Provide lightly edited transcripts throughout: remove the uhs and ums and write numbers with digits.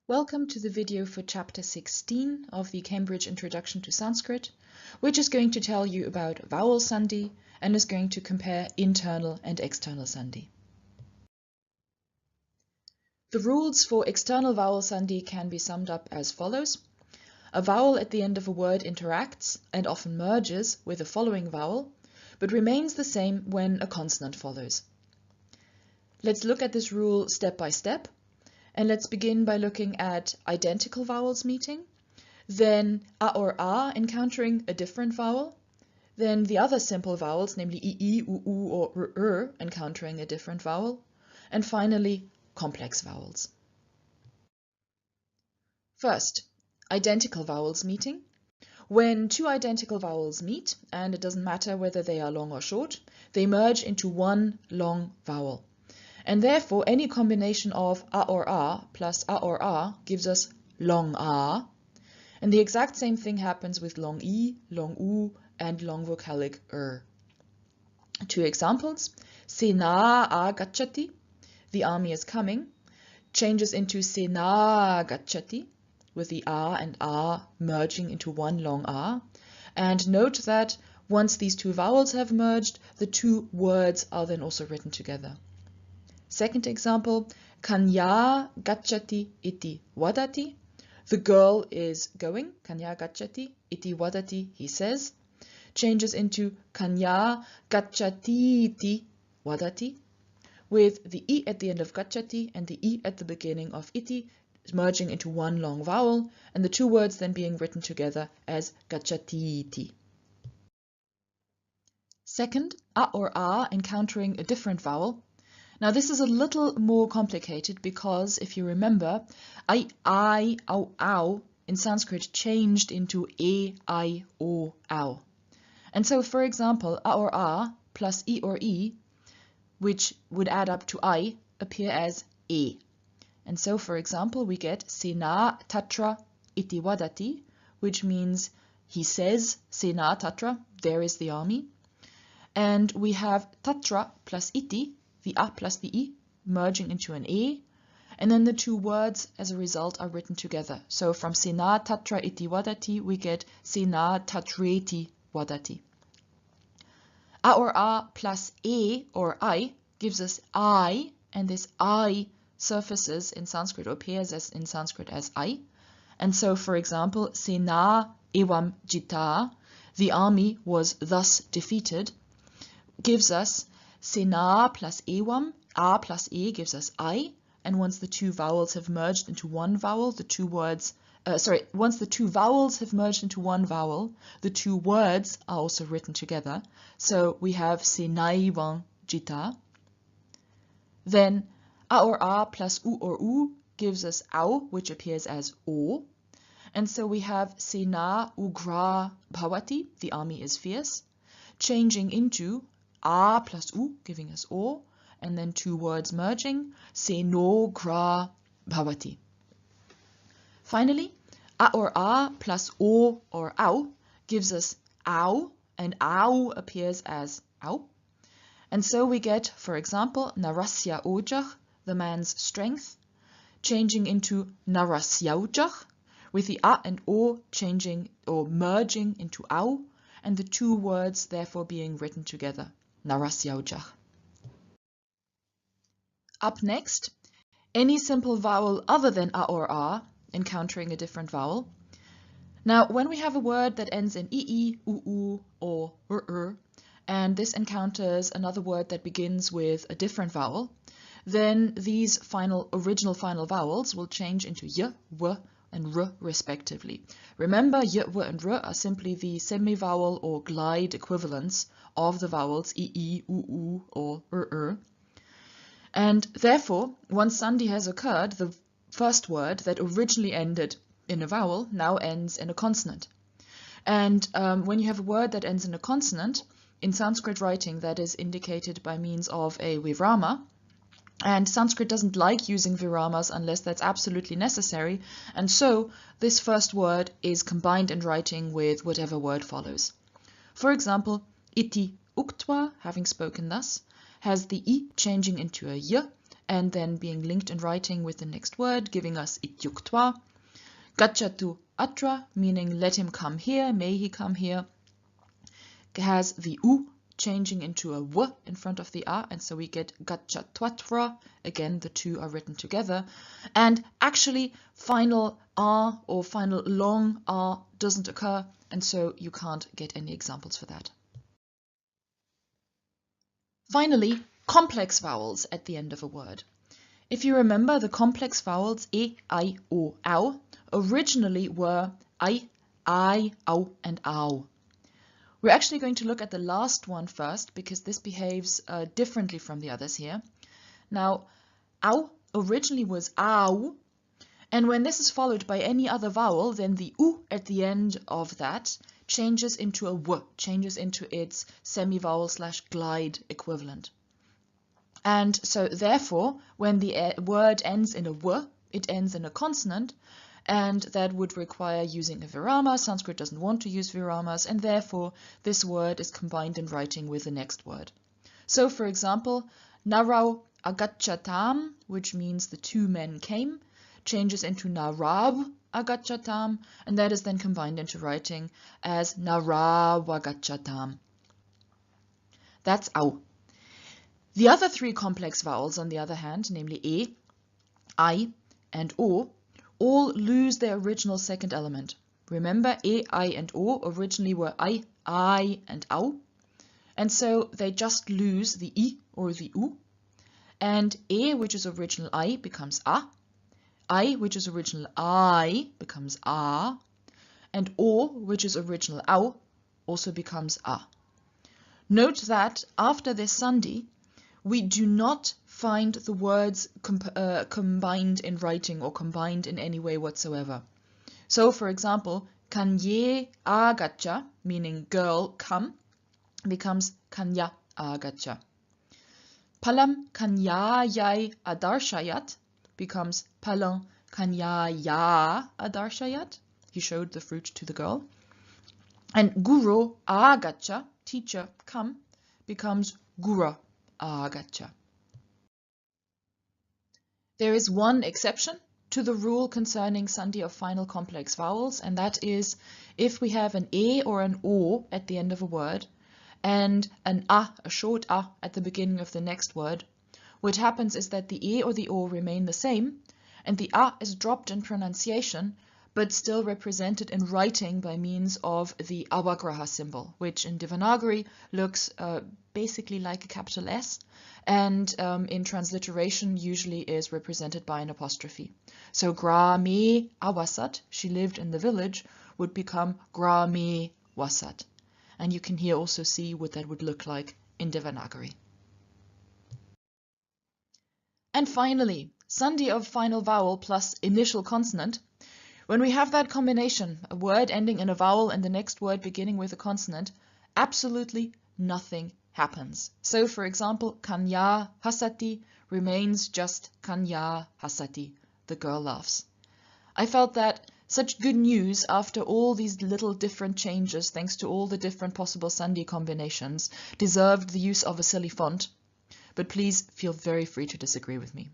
Welcome to the video for Chapter 16 of the Cambridge Introduction to Sanskrit, which is going to tell you about vowel Sandhi and is going to compare internal and external Sandhi. The rules for external vowel Sandhi can be summed up as follows. A vowel at the end of a word interacts and often merges with the following vowel, but remains the same when a consonant follows. Let's look at this rule step by step. And let's begin by looking at identical vowels meeting, then a or a encountering a different vowel, then the other simple vowels, namely i, u, or encountering a different vowel, and finally complex vowels. First, identical vowels meeting. When two identical vowels meet, and it doesn't matter whether they are long or short, they merge into one long vowel. And therefore, any combination of a or a plus a or a gives us long a. And the exact same thing happens with long I, long u, and long vocalic Two examples. Sena agacchati, the army is coming, changes into sena gacchati, with the a and a merging into one long a. And note that once these two vowels have merged, the two words are then also written together. Second example, Kanya gacchati iti vadati. The girl is going, Kanya gacchati iti vadati, he says, changes into Kanya gacchati iti vadati, with the I at the end of gacchati and the I at the beginning of iti merging into one long vowel, and the two words then being written together as gacchati iti. Second, a or a encountering a different vowel. Now this is a little more complicated because if you remember, I, au, au in Sanskrit changed into e, I, o, au. And so for example, a or a plus I or I, which would add up to I, appear as e. And so for example, we get Sena tatra iti vadati, which means he says, Sena tatra, there is the army. And we have tatra plus iti, the a plus the I, merging into an e, and then the two words as a result are written together. So from Sena tatra iti vadati, we get Sena tatreti vadati. A or a plus e or I gives us I, and this I surfaces in Sanskrit, or appears as in Sanskrit as I. And so, for example, Sena evam jita, the army was thus defeated, gives us Sena plus evam, a plus e gives us I, and once the two vowels have merged into one vowel, once the two vowels have merged into one vowel, the two words are also written together. So we have Senaivan jita. Then a or a plus u or u gives us au, which appears as o. And so we have Sena ugra bhavati, the army is fierce, changing into a plus u, giving us o, and then two words merging, Seno gra bhavati. Finally, a or a plus o or au gives us au, and au appears as au. And so we get, for example, narasya ojach, the man's strength, changing into narasyauchach, with the a and o changing or merging into au, and the two words therefore being written together. Narasyauchach. Up next, any simple vowel other than a or a, encountering a different vowel. Now, when we have a word that ends in ii, uu, or and this encounters another word that begins with a different vowel, then these original final vowels will change into y, w, and r respectively. Remember, y, w, and r are simply the semi-vowel or glide equivalents of the vowels ii, uu, or And therefore, once Sandhi has occurred, the first word that originally ended in a vowel now ends in a consonant. And when you have a word that ends in a consonant, in Sanskrit writing that is indicated by means of a virama, and Sanskrit doesn't like using viramas unless that's absolutely necessary, and so this first word is combined in writing with whatever word follows. For example, iti uktva, having spoken thus, has the I changing into a y, and then being linked in writing with the next word, giving us ityuktva. Gacchatu atra, meaning let him come here, may he come here, has the u changing into a w in front of the a, and so we get gacchatvatra. Again, the two are written together. And actually, final a or final long a doesn't occur, and so you can't get any examples for that. Finally, complex vowels at the end of a word. If you remember, the complex vowels e, I, o, au originally were I, au, and au. We're actually going to look at the last one first because this behaves differently from the others here. Now, au originally was au, and when this is followed by any other vowel, then the u at the end of that changes into a w, changes into its semi-vowel / glide equivalent. And so therefore, when the word ends in a w, it ends in a consonant, and that would require using a virama. Sanskrit doesn't want to use viramas, and therefore this word is combined in writing with the next word. So for example, narau agacchatam, which means the two men came, changes into narab agacchatam, and that is then combined into writing as narawagacchatam. That's au. The other three complex vowels, on the other hand, namely e, I, and o, all lose their original second element. Remember, e, I, and o originally were I, and au, and so they just lose the I or the u, and e, which is original I, becomes a, I, which is original I, becomes a, and o, which is original au, also becomes a. Note that after this Sandhi, we do not find the words combined in writing or combined in any way whatsoever. So, for example, kanye agaccha, meaning girl come, becomes kanya agaccha. Palam kanyayai adarshayat becomes palam kanyaya adarshayat. He showed the fruit to the girl. And guru agaccha, teacher come, becomes gura agaccha. There is one exception to the rule concerning Sandhi of final complex vowels, and that is if we have an e or an o at the end of a word and an a short a, at the beginning of the next word. What happens is that the e or the o remain the same, and the a is dropped in pronunciation, but still represented in writing by means of the avagraha symbol, which in Devanagari looks basically like a capital S, and in transliteration usually is represented by an apostrophe. So grame awasat, she lived in the village, would become grame wasat. And you can here also see what that would look like in Devanagari. And finally, Sandhi of final vowel plus initial consonant. When we have that combination, a word ending in a vowel and the next word beginning with a consonant, absolutely nothing happens. So, for example, kanya hasati remains just kanya hasati, the girl laughs. I felt that such good news after all these little different changes, thanks to all the different possible Sandhi combinations, deserved the use of a silly font, but please feel very free to disagree with me.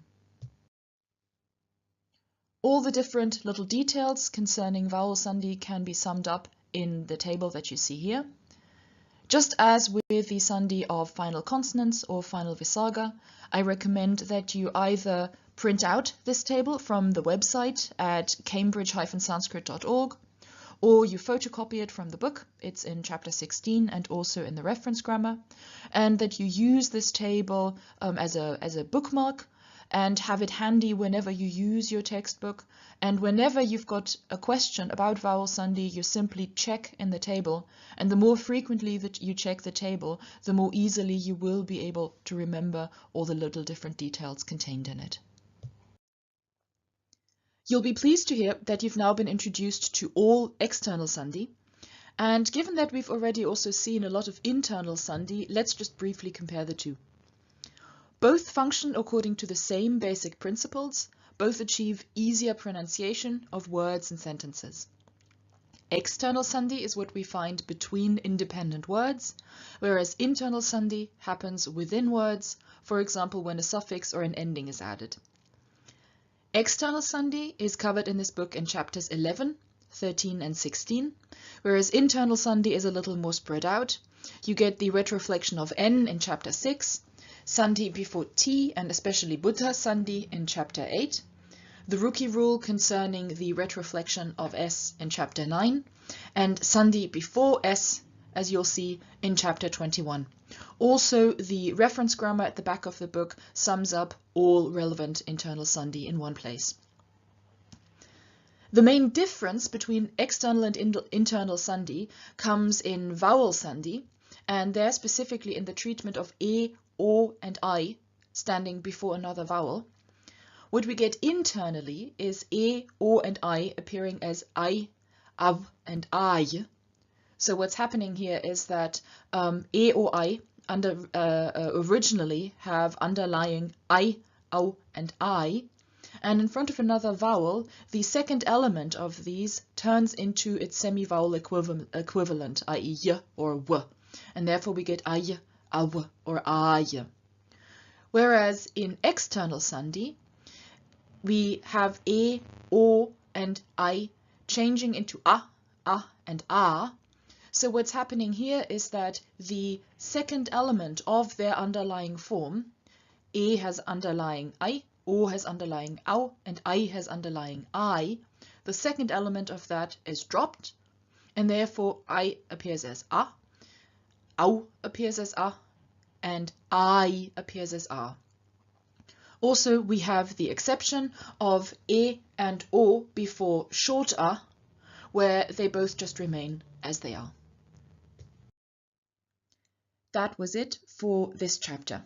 All the different little details concerning vowel Sandhi can be summed up in the table that you see here. Just as with the Sandhi of final consonants or final visarga, I recommend that you either print out this table from the website at cambridge-sanskrit.org, or you photocopy it from the book. It's in chapter 16 and also in the reference grammar, and that you use this table as a bookmark and have it handy whenever you use your textbook, and whenever you've got a question about vowel Sandhi, you simply check in the table, and the more frequently that you check the table, the more easily you will be able to remember all the little different details contained in it. You'll be pleased to hear that you've now been introduced to all external Sandhi, and given that we've already also seen a lot of internal Sandhi, let's just briefly compare the two. Both function according to the same basic principles, both achieve easier pronunciation of words and sentences. External Sandhi is what we find between independent words, whereas internal Sandhi happens within words, for example when a suffix or an ending is added. External Sandhi is covered in this book in chapters 11, 13 and 16, whereas internal Sandhi is a little more spread out. You get the retroflexion of N in chapter 6, Sandhi before T and especially Buddha Sandhi in chapter 8, the Rookie rule concerning the retroflexion of S in chapter 9, and Sandhi before S, as you'll see, in chapter 21. Also, the reference grammar at the back of the book sums up all relevant internal Sandhi in one place. The main difference between external and internal Sandhi comes in vowel Sandhi, and there specifically in the treatment of E, O and I standing before another vowel. What we get internally is E, O and I appearing as I, Av and I. So what's happening here is that E, O, I originally have underlying I, Au and I, and in front of another vowel, the second element of these turns into its semi-vowel equivalent, i.e. y or w, and therefore we get ay, aw or ay. Whereas in external Sandhi, we have E, O and I changing into a and a. So what's happening here is that the second element of their underlying form, E has underlying I, O has underlying au, and I has underlying I. The second element of that is dropped, and therefore I appears as a, au appears as a, and I appears as a. Also, we have the exception of E and O before short a, where they both just remain as they are. That was it for this chapter.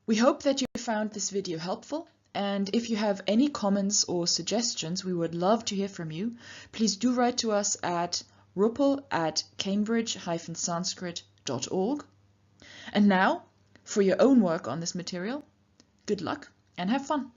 We hope that you found this video helpful, and if you have any comments or suggestions, we would love to hear from you. Please do write to us at ruppel@cambridge-sanskrit.org. And now, for your own work on this material, good luck and have fun!